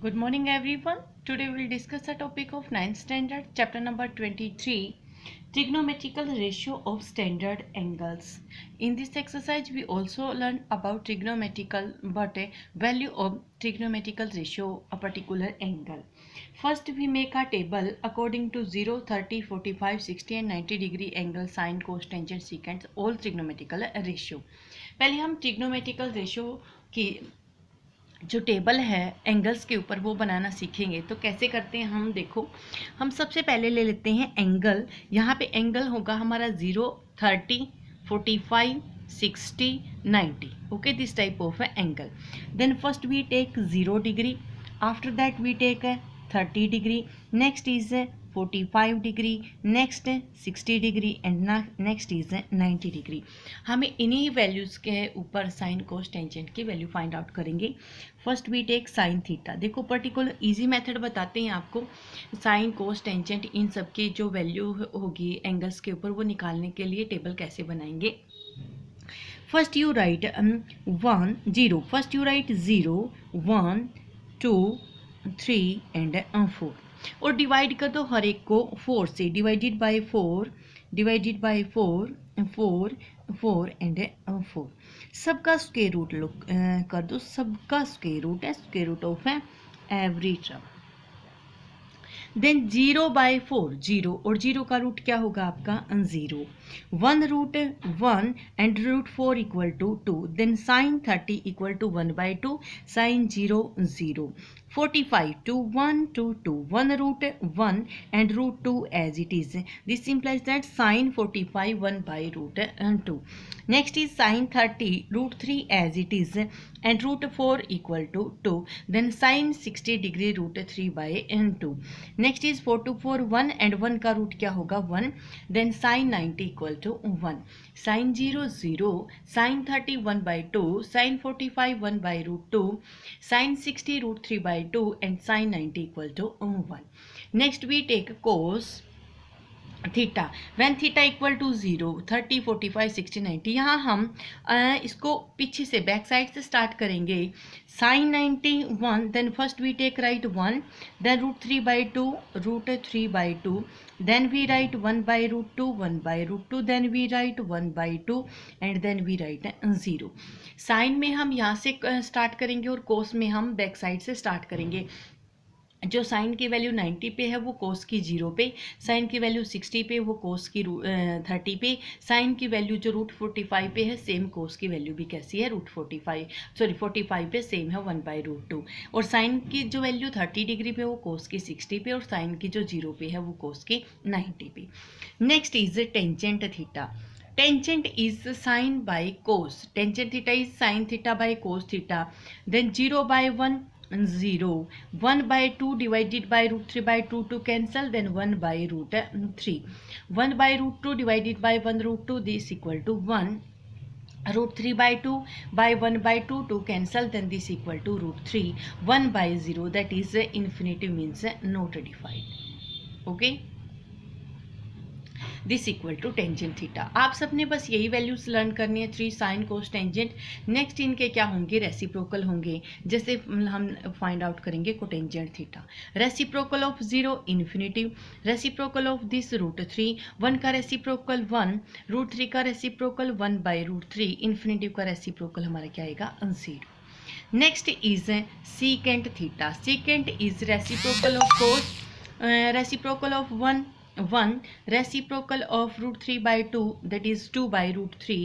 Good morning everyone. Today we will discuss the topic of 9th standard, chapter number 23, trigonometrical ratio of standard angles. In this exercise we also learn about trigonometrical but a value of trigonometrical ratio a particular angle. First we make a table according to 0, 30, 45, 60 and 90 degree angle, sine, cos, tangent, secant all trigonometrical ratio. पहले हम trigonometrical ratio की जो table है angles के ऊपर वो बनाना सीखेंगे। तो कैसे करते हैं हम देखो, हम सबसे पहले ले लेते हैं एंगल। यहाँ पे एंगल होगा हमारा 0, 30, 45, 60, 90। Okay, this type of angle. Then first we take 0 degree, after that we take 30 degree, next is 45 degree, next 60 degree and next is 90 degree. हमें इन्हीं वैल्यूज़ के ऊपर साइन कोस टेंजेंट की वैल्यू फाइंड आउट करेंगे। First we take sine theta. देखो particular easy method बताते हैं आपको। साइन कोस टेंजेंट इन सब की जो वैल्यू होगी एंगल्स के ऊपर वो निकालने के लिए टेबल कैसे बनाएंगे। First you right 1, 0। First you right 0, 1, 2, 3 and 4 और डिवाइड कर दो हर एक को 4 से। Divided by 4, divided by 4, 4, 4 and 4। सबका स्क्वायर रूट कर दो। सबका स्क्वायर रूट है square root of every term. Then 0 by 4, 0 और 0 का रूट क्या होगा आपका 0। 1 root 1 and root 4 equal to 2। Then sine 30 equal to 1 by 2, sine 0, 0। 45 2 1 2 2, 1 root 1 and root 2 as it is. This implies that sine 45 1 by root 2. Next is sine 30 root 3 as it is and root 4 equal to 2. Then sine 60 degree root 3 by 2. Next is 4 to 4 1 and 1 का root क्या होगा 1. Then sine 90 equal to 1. Sine 0 0, sine 30 1 by 2, sine 45 1 by root 2, sine 60 root 3 by 2 and sine 90 equal to 1. Next we take cos theta when theta equal to 0, 30, 45, 60, 90। यहाँ हम इसको पीछे से back side से start करेंगे। Sine 90 1, then first we take write 1, then root 3 by 2, root 3 by 2, then we write 1 by root 2, 1 by root 2, then we write 1 by 2 and then we write 0। Sine में हम यहाँ से स्टार्ट करेंगे और कोस में हम बैक साइड से स्टार्ट करेंगे। जो साइन की वैल्यू 90 पे है वो कोस की 0 पे, साइन की वैल्यू 60 पे वो कोस की 30 पे, साइन की वैल्यू जो रूट 45 पे है सेम कोस की वैल्यू भी कैसी है रूट 45 पे सेम है 1 बाई रूट 2। और साइन की जो वैल्यू 30 डिग्री पे वो कोस की 60 पे और साइन की जो 0 पे है वो कोस की 90 पे। Next is tangent theta. Tangent is sine by cos. Tangent theta is sine theta by cos theta. Then 0 by 1 0, 1 by 2 divided by root 3 by 2 to cancel, then 1 by root 3, 1 by root 2 divided by 1 root 2, this equal to 1, root 3 by 2 by 1 by 2 to cancel, then this equal to root 3, 1 by 0, that is infinitive means not defined. Okay, this equal to tangent theta. आप सबने बस यही values learn करनी है, 3 sign cos tangent. Next इनके क्या होंगे reciprocal होंगे, जैसे हम फाइंड आउट करेंगे cotangent theta. Reciprocal of 0 infinitive, reciprocal of this root 3, 1 का रेसिप्रोकल 1, रूट 3 का रेसिप्रोकल 1 बाई रूट 3, इन्फिनिटिव का रेसिप्रोकल हमारा क्या आएगा 0। Next is secant theta. Secant is reciprocal of cos, reciprocal of 1 1, reciprocal of root 3 by 2, that is 2 by root 3,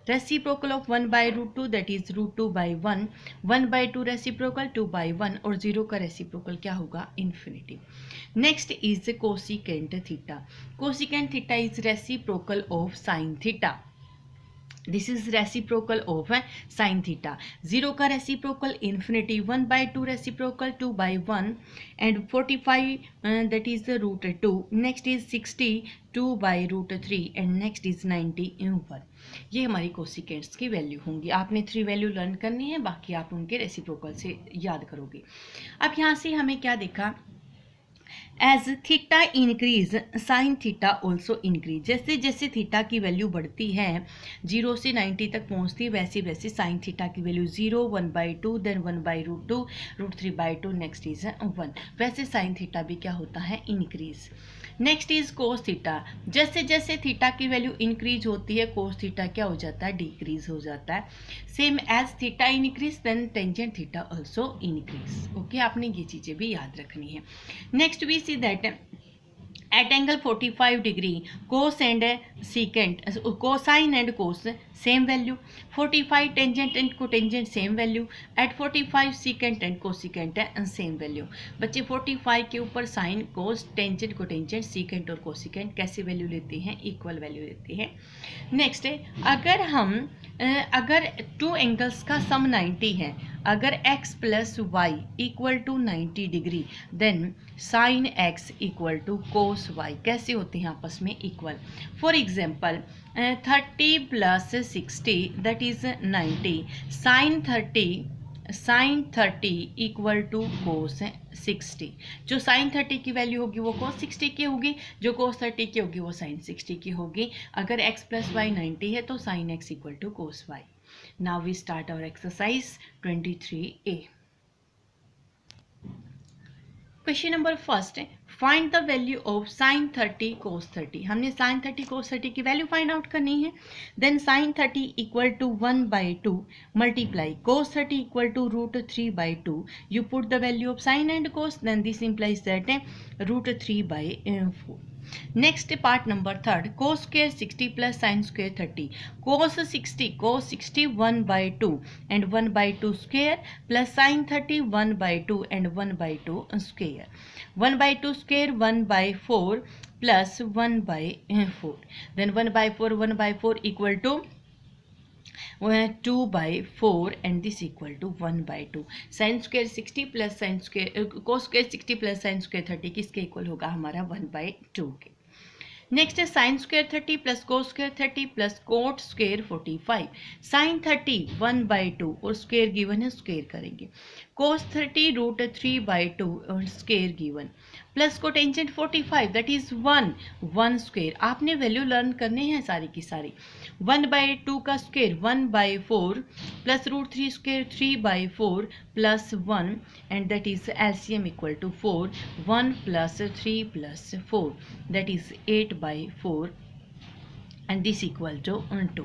reciprocal of 1 by root 2, that is root 2 by 1, 1 by 2 reciprocal 2 by 1 और 0 का reciprocal क्या होगा infinity. Next is cosecant theta. Cosecant theta is reciprocal of sine theta. This is reciprocal of sine theta. 0 का reciprocal infinity, 1 by 2 reciprocal 2 by 1 and 45 that is root 2। Next is 60 2 by root 3 and next is 90 1। ये हमारी कोसिकेंट्स की value होंगी। आपने 3 value learn करनी है, बाकी आप उनके रेसिप्रोकल से याद करोगे। अब यहाँ से हमें क्या देखा, as theta increase sine theta also increase, जैसे जैसे थीटा की वैल्यू बढ़ती है 0 से 90 तक पहुंचती है, वैसे वैसे साइन थीटा की वैल्यू 0, 1/2, देन 1/√2, √3/2, नेक्स्ट इज 1, वैसे साइन थीटा भी क्या होता है, increase. Next is cos theta, जैसे जैसे थीटा की वैल्यू इंक्रीज होती है कोस थीटा क्या हो जाता है, डिक्रीज हो जाता है। Same as theta increase then tangent theta also increase. Okay, आपने ये चीज़ें भी याद रखनी है। Next we see that at angle 45 degree cos and secant cosine and cos same value, 45 tangent and cotangent same value, at 45 secant and cosecant same value। बच्चे 45 के ऊपर sine cos tangent cotangent secant और cosecant कैसी value लेते हैं, equal value लेते हैं। Next अगर हम अगर टू एंगल्स का सम 90 है, अगर x plus y equal to 90 degree then sine x equal to cos y कैसे होते हैं आपस में equal. For example 30 plus 60 that is 90, sine 30 equal to cos 60। जो साइन 30 की वैल्यू होगी वो कोस 60 की होगी, जो कोस 30 की होगी वो साइन 60 की होगी। अगर x प्लस वाई 90 है तो sine x equal to cos y। Now we start our exercise 23A. Question number first, find the value of sin 30 cos 30। हमने sin 30 cos 30 की वैल्यू फाइंड आउट करनी है। Then sin 30 equal to 1/2 multiply cos 30 equal to √3/2। You put the value of sin and cos, then this implies that √3/4। Next part number third, cos square 60 plus sine square 30। Cos 60 1/2 and 1/2 square plus sine 30 1/2 and 1/2 square. 1/2 square 1/4 plus 1/4, then 1/4 equal to 2/4 and this equal to 1/2। Sine square 60 plus sine square cos square 60 plus sine square 30 किसके equal होगा, हमारा 1/2 के। Next है sine square 30 plus cos square 30 plus coat square 45। Sign 30 1/2 और square given है, square करेंगे। कोस 30 √3/2 और square given, plus cotangent 45 that is 1 square. आपने वैल्यू लर्न करने हैं सारी की सारी। 1/2 का square 1/4 plus √3 square 3/4 plus 1 and that is LCM equal to 4। 1 plus 3 plus 4 that is 8/4 and this equal to 2।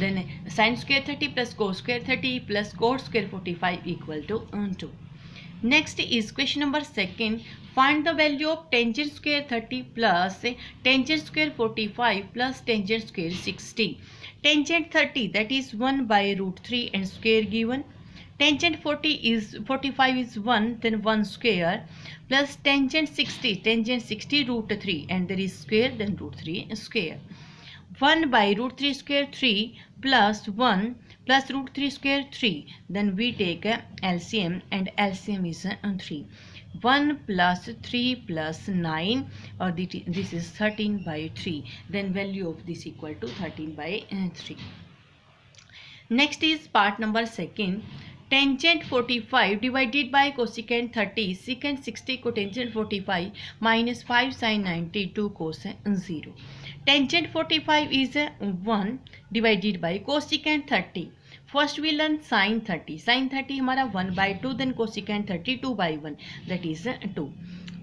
then sin square 30 plus cos square 30 plus cot square 45 equal to 2। next is question number second, find the value of tangent square 30 plus tangent square 45 plus tangent square 60। tangent 30 that is 1/√3 and square given, tangent 45 is 1 then 1 square plus tangent 60 √3 and there is square then √3 square। 1/√3 square 3 plus 1 plus √3 square 3, then we take LCM and LCM is 3। 1 plus 3 plus 9 or this is 13/3, then value of this equal to 13/3। next is part number second, tangent 45 divided by cosecant 30 secant 60 cotangent 45 minus 5 sin 90 2 cos 0। tangent 45 is 1 divided by cosecant 30। First we learn sine 30, sine 30 हमारा 1/2 then cosecant 30 2/1 that is 2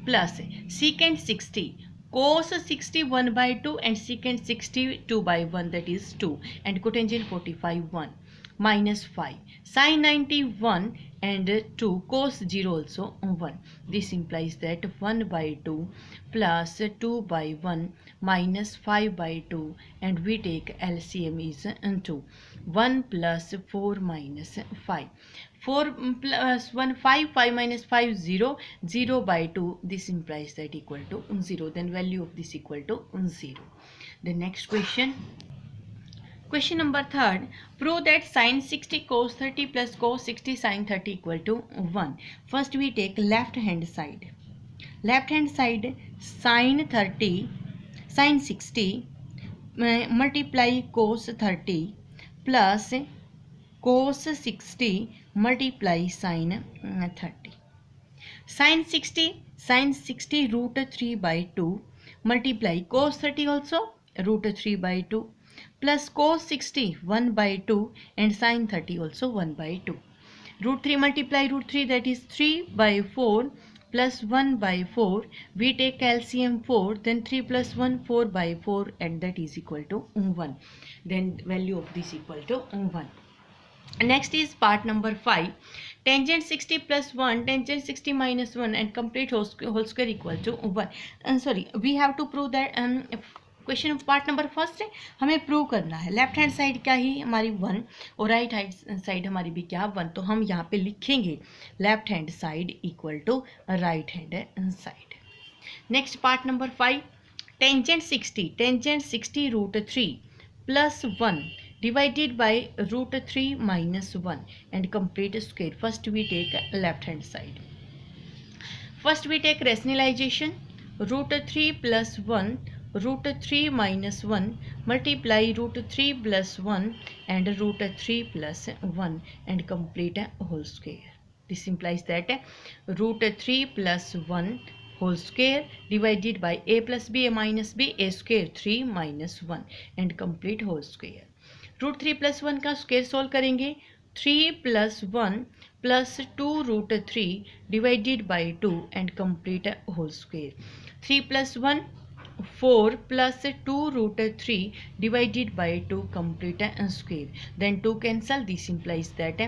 plus secant 60 cos 60 1/2 and secant 60 2/1 that is 2 and cotangent 45 1 minus 5 sin 90 1 and 2 cos 0 also 1। this implies that 1/2 plus 2/1 minus 5/2 and we take LCM is 2। 1 plus 4 minus 5, 4 plus 1 5, 5 minus 5 0, 0/2, this implies that equal to 0, then value of this equal to 0। the next question, question number third, prove that sin 60 cos 30 plus cos 60 sin 30 equal to 1। first we take left hand side sin 60 multiply cos 30 plus cos 60 multiply sin 30। sin 60 root 3 by 2 multiply cos 30 also root 3 by 2 plus cos 60 1 by 2 and sin 30 also 1 by 2. Root 3 multiply root 3, that is 3 by 4 plus 1 by 4. We take LCM 4, then 3 plus 1 4 by 4, and that is equal to 1. Then value of this equal to 1. Next is part number 5. Tangent 60 plus 1, tangent 60 minus 1 and complete whole square equal to 1. We have to prove that question part number first है, हमें prove करना है left hand side क्या ही हमारी 1 और right hand side हमारी भी क्या 1, तो हम यहाँ पे लिखेंगे left hand side equal to right hand side. Next part number 5. Tangent 60 root 3 plus 1 divided by root 3 minus 1 and complete square. First we take left hand side. First we take rationalization. Root 3 plus 1 root 3 minus 1 multiply root 3 plus 1 and root 3 plus 1 and complete a whole square. This implies that root 3 plus 1 whole square divided by a plus b a minus b a square 3 minus 1 and complete whole square. Root 3 plus 1 का square solve करेंगे. 3 plus 1 plus 2 root 3 divided by 2 and complete whole square. 3 plus 1 4 plus 2 root 3 divided by 2 complete square. Then 2 cancel. This implies that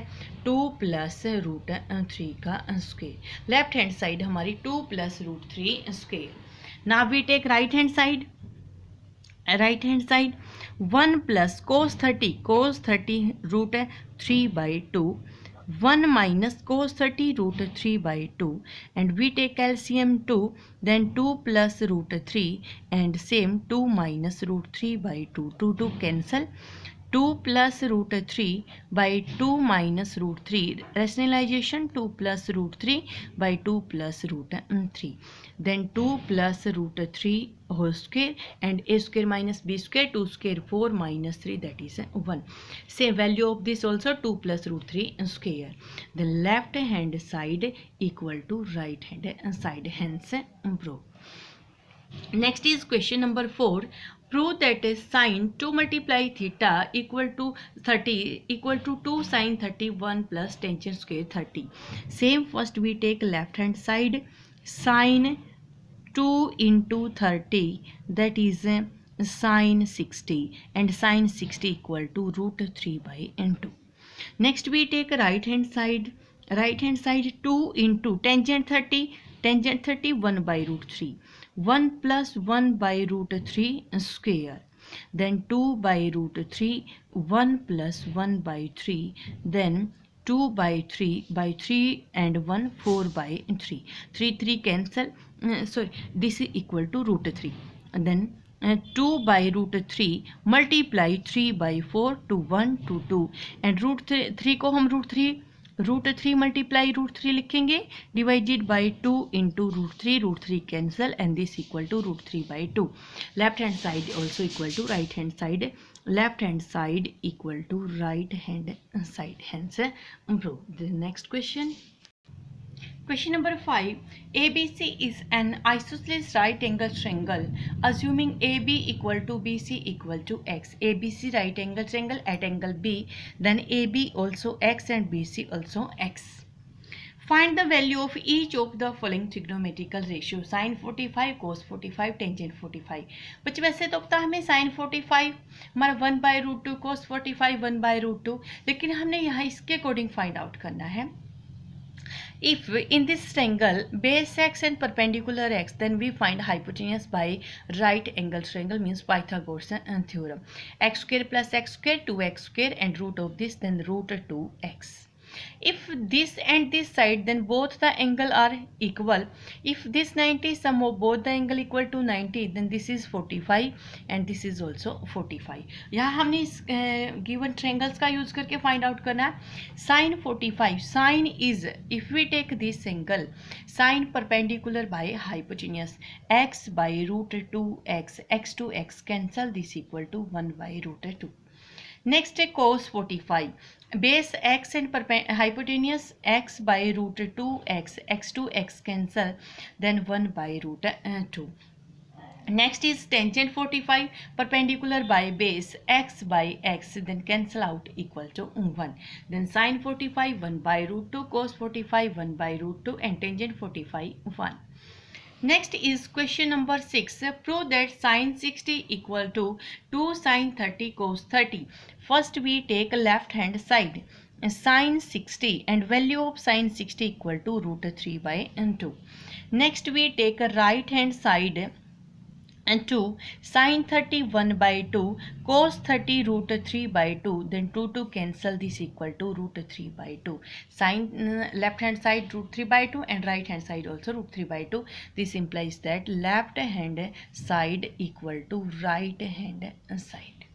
2 plus root 3 का square. Left hand side हमारी 2 plus root 3 square. Now we take right hand side. Right hand side 1 plus cos 30 root 3 by 2 1 minus cos 30 root 3 by 2 and we take LCM 2, then 2 plus root 3 and same 2 minus root 3 by 2 cancel. 2 plus root 3 by 2 minus root 3 rationalization. 2 plus root 3 by 2 plus root 3, then 2 plus root 3 whole square and a square minus b square 2 square 4 minus 3, that is 1. Same value of this also 2 plus root 3 square. The left hand side equal to right hand side, hence prove. Next is question number 4. Prove that sine 2 multiply theta equal to 30 equal to 2 sin 31 plus tangent square 30. Same, first we take left hand side. Sine 2 into 30, that is sine 60 and sine 60 equal to root 3 by 2. Next we take right hand side. Right hand side 2 into tangent 30 1 by root 3. 1 plus 1 by root 3 square, then 2 by root 3, 1 plus 1 by 3, then 2 by 3 and 1 4 by 3. 3 cancel. This is equal to root 3. And then 2 by root 3 multiply 3 by 4 to 1 to 2 and root 3 को हम root 3 multiply root 3 लिखेंगे divided by 2 into root 3 cancel and this equal to root 3 by 2. Left hand side also equal to right hand side. Left hand side equal to right hand side, hence improve. The next question. Question number 5. ABC is an isosceles right angle triangle assuming AB equal to BC equal to X. ABC right angle triangle at angle B, then AB also X and BC also X. Find the value of each of the following trigonometrical ratio. Sin 45, cos 45, tangent 45. बच्चे वैसे तो पता हमें sin 45 हमारा 1 by root 2, cos 45 1 by root 2, लेकिन हमने यहाँ इसके अकॉर्डिंग फाइंड आउट करना है. If in this triangle base x and perpendicular x, then we find hypotenuse by right angle triangle, means Pythagoras theorem. X square plus x square 2x square and root of this, then root 2x. If this and this side, then both the angle are equal. If this 90 sum of both the angle equal to 90, then this is 45 and this is also 45. यहाँ हमने इस given triangles का use करके find out करना है. Sin 45, sin is, if we take this angle, sin perpendicular by hypotenuse, x by root 2x, x to x cancel, this equal to 1 by root 2. Next है cos 45 base x and hypotenuse x by root 2x x to x cancel then 1 by root 2. Next is tangent 45 perpendicular by base x by x then cancel out equal to 1. Then sin 45 1 by root 2 cos 45 1 by root 2 and tangent 45 1. Next is question number 6. Prove that sin 60 equal to 2 sin 30 cos 30. First we take left hand side sin 60 and value of sin 60 equal to root 3 by 2. Next we take a right hand side and 2 sin 30 1 by 2 cos 30 root 3 by 2 then 2 cancel this equal to root 3 by 2. Sin left hand side root 3 by 2 and right hand side also root 3 by 2. This implies that left hand side equal to right hand side.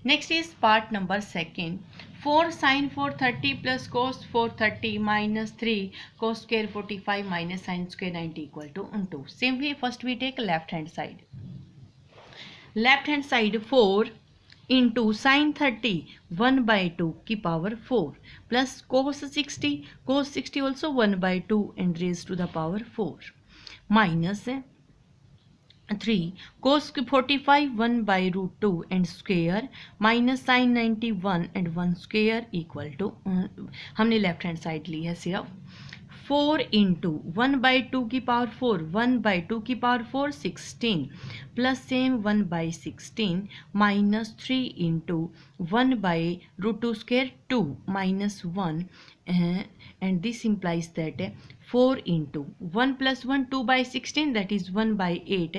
Next is part number 2. 4 sin 430 plus cos 430 minus 3 cos square 45 minus sin square 90 equal to 2. Same way, first we take left hand side. Left hand side 4 into sin 30 1 by 2 की power 4 plus cos 60 also 1 by 2 and raised to the power 4 minus 3 cos 45 1 by root 2 and square minus sin 91 and 1 square equal to हमने left hand side ली है सिर्फ 4 into 1 by 2 की power 4 1 by 2 की power 4 16 plus same 1 by 16 minus 3 into 1 by root 2 square 2 minus 1 and this implies that 4 into 1 plus 1 2 by 16 that is 1 by 8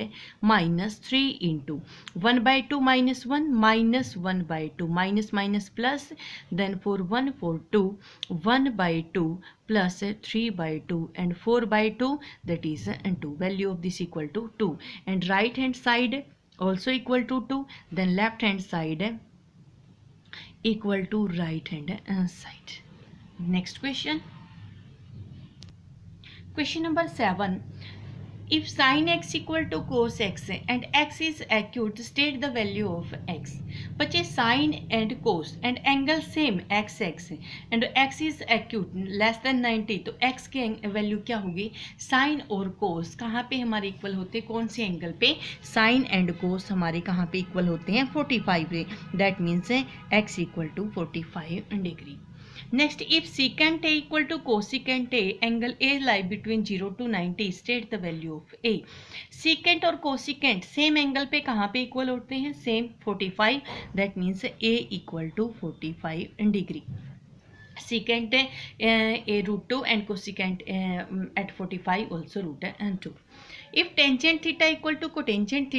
minus 3 into 1 by 2 minus 1 minus 1 by 2 minus plus then 4 1 4 2 1 by 2 plus 3 by 2 and 4 by 2 that is 2. Value of this equal to 2 and right hand side also equal to 2 then left hand side equal to right hand side. Next question. Question number 7. If sin x equal to cos x and x is acute, state the value of x. बच्चे sin and cos and angle same x and x is acute less than 90 तो x की value क्या होगी? sin और cos कहाँ पे हमारे equal होते हैं? कौन से एंगल पे? sin and cos हमारे कहाँ पे इक्वल होते हैं? 45 पे. That means x equal to 45 degree. Next, if secant A equal to cosecant A, angle A lie between 0 to 90, state the value of A. Secant और cosecant same angle पे कहाँ पे equal होते हैं? Same 45. That means A equal to 45 degree. Secant A root 2 and cosecant at 45 also root 2. If tangent theta equal to cotangent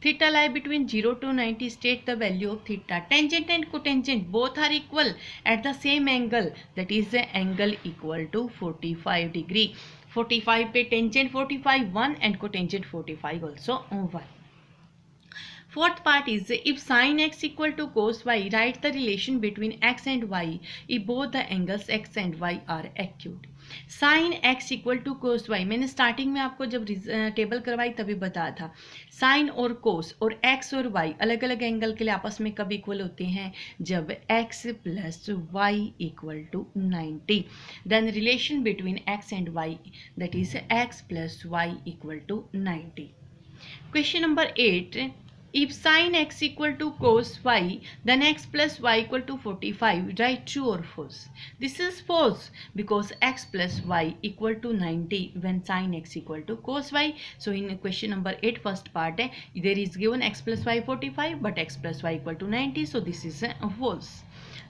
theta lie between 0 to 90, state the value of theta. Tangent and cotangent both are equal at the same angle, that is the angle equal to 45 degree. 45 पे tangent 45 1 and cotangent 45 also 1. Fourth part is if sin x equal to cos y, write the relation between x and y if both the angles x and y are acute. Sin x equal to cos y, मैंने starting में आपको जब table करवाई तभी बताया था. Sign और कोस और x और y अलग अलग एंगल के लिए आपस में कब इक्वल होते हैं? जब x plus y equal to 90. Then relation between x and y that is x plus y equal to 90. Question number 8. If sin x equal to cos y, then x plus y equal to 45. Write true or false. This is false because x plus y equal to 90 when sin x equal to cos y. So in question number 8 first part, there is given x plus y 45 but x plus y equal to 90. So this is false.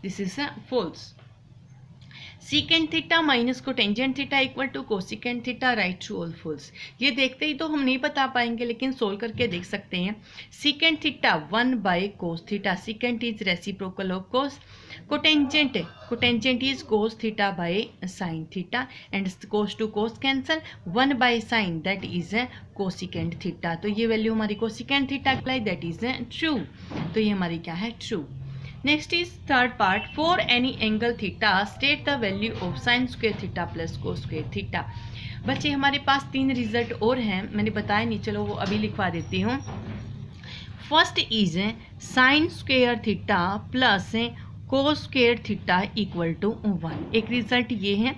This is false. Secant theta minus cotangent theta equal to cosecant theta, right true और false. ये देखते ही तो हम नहीं बता पाएंगे लेकिन solve करके देख सकते हैं. Secant theta 1 by cos theta, secant is reciprocal of cos. Cotangent is cos theta by sine theta and cos to cos cancel. 1 by sine that is cosecant theta. तो ये वैल्यू हमारी cosecant theta apply that is true. तो ये हमारी क्या है? True. Next is third part. For any angle theta, state the value of sin square theta plus cos square theta. बच्चे हमारे पास 3 रिजल्ट और हैं, मैंने बताया नहीं, चलो वो अभी लिखवा देती हूँ. First is sine square theta plus cos square theta equal to 1, एक रिजल्ट ये है।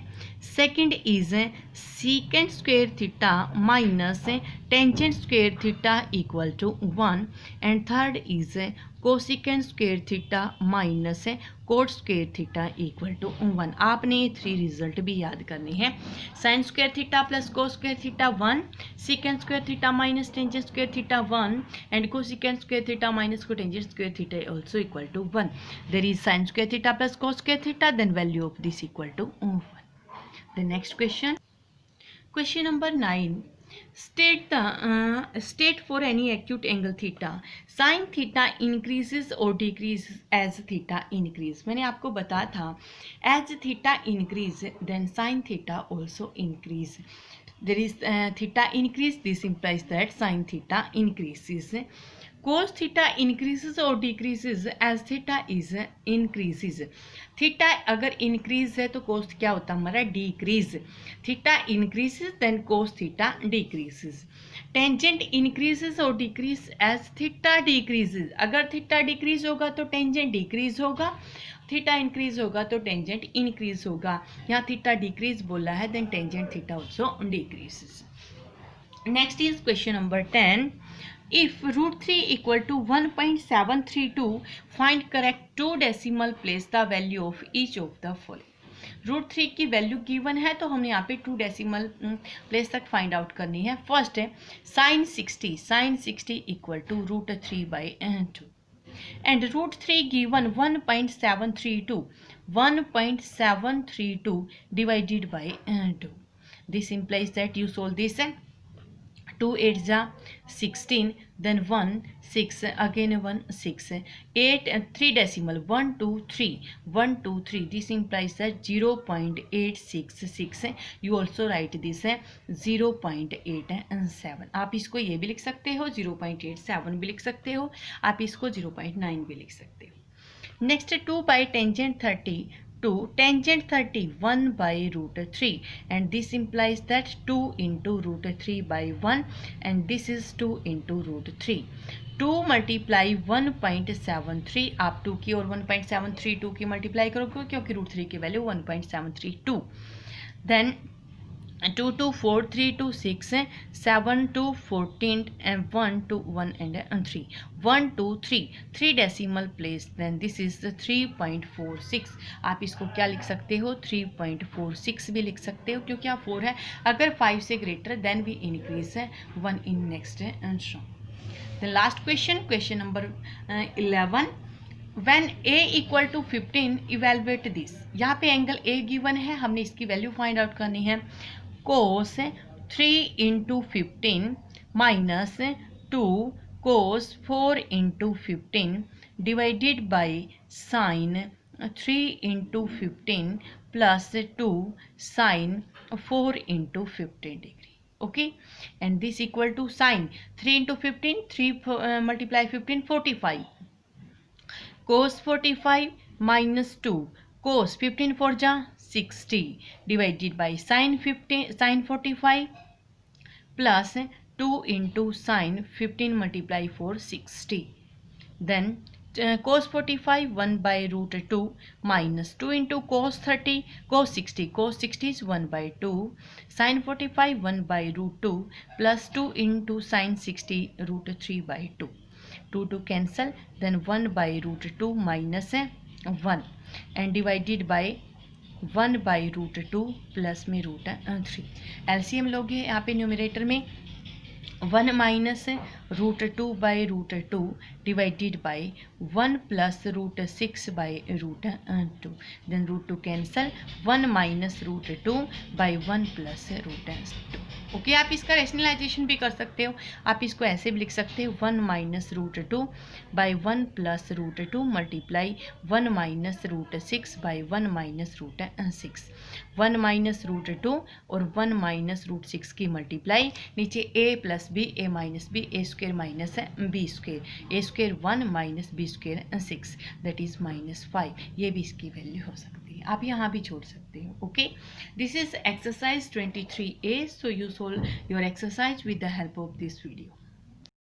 Second is secant square theta minus tangent square theta equal to 1 and third is cosecant square theta minus cot square theta equal to 1। आपने ये 3 result भी याद करने हैं। Sine square theta plus cos square theta 1, secant square theta minus tangent square theta 1 and cosecant square theta minus cotangent square theta also equal to 1. There is sin square theta plus cos square theta, then value of this equal to 1. The next question number 9. State for any acute angle theta, sin theta increases or decreases as theta increase. मैंने आपको बताया था as theta increase then sin theta also increase. There is theta increase, this implies that sin theta increases. Cos theta increases or decreases as theta is increases. Theta अगर increase है तो cos क्या होता है हमारा decrease. Theta increases then cos theta decreases. Tangent increases और decrease as theta decreases. अगर theta decrease होगा तो टेंजेंट डिक्रीज होगा, थीटा इंक्रीज होगा तो टेंजेंट इंक्रीज होगा. यहाँ थीटा डिक्रीज बोला है then tangent theta also decreases. Next is question number 10. If √3 equal to 1.732, find correct 2 decimal place the value of each of the following. √3 की value given है तो हमने यहाँ पे 2 डेसिमल प्लेस तक फाइंड आउट करनी है. फर्स्ट है sine 60 equal to √3/2 and √3 given 1.732 divided by 2. This implies that you solve this 2 8 जा 16 then 1 6 again 1 6 8 3 decimal 1 2 3. This implies that 0.866. You also write this 0.87. आप इसको ये भी लिख सकते हो 0.87 भी लिख सकते हो, आप इसको 0.9 भी लिख सकते हो. Next 2 by tangent 30 to tangent 30 1/√3 and this implies that 2 into √3/1 and this is 2 into √3. 2 multiply 1.73. आप 2 की और 1.732 की मल्टीप्लाई करोगे क्योंकि √3 की value 1.732. Then 2 to 4 3 to 6 7 to 14 and 1 to 1 and 3 1 2 3 decimal place then this is the 3.46. आप इसको क्या लिख सकते हो 3.46 भी लिख सकते हो क्योंकि आप 4 है. अगर 5 से ग्रेटर देन भी इंक्रीज है 1 in next answer. The last question number 11. When a equal to 15 evaluate this. यहाँ पे एंगल a गिवन है, हमने इसकी वैल्यू फाइंड आउट करनी है. cos 3 into 15 minus 2 cos 4 into 15 divided by sin 3 into 15 plus 2 sin 4 into 15 degree. Okay, and this equal to sin 3 into 15 3 multiply 15 45 cos 45 minus 2 cos 15 4 जा 60 divided by sin 45 plus 2 into sin 15 multiply 4 60. Then cos 45 1/√2 minus 2 into cos 60 is 1/2 sin 45 1/√2 plus 2 into sin 60 √3/2. 2 cancel then 1/√2 minus 1 and divided by 1/√2 plus में √3. LCM लोगे यहाँ पे numerator में 1 minus √2/√2 divided by 1 plus √6/√2. Then √2 cancel 1 minus √2 by 1 plus √2. Okay, आप इसका rationalisation भी कर सकते हो. आप इसको ऐसे भी लिख सकते हो 1 minus √2 by 1 plus √2 multiply 1 minus √6 by 1 minus √6. 1 minus √2 और 1 minus √6 की मल्टीप्लाई नीचे a plus b a minus b a square minus b square a square 1 minus b square 6 that is -5. ये भी इसकी वैल्यू हो सकती है, आप यहाँ भी छोड़ सकते हो. Okay, this is exercise 23A. So you solve your exercise with the help of this video.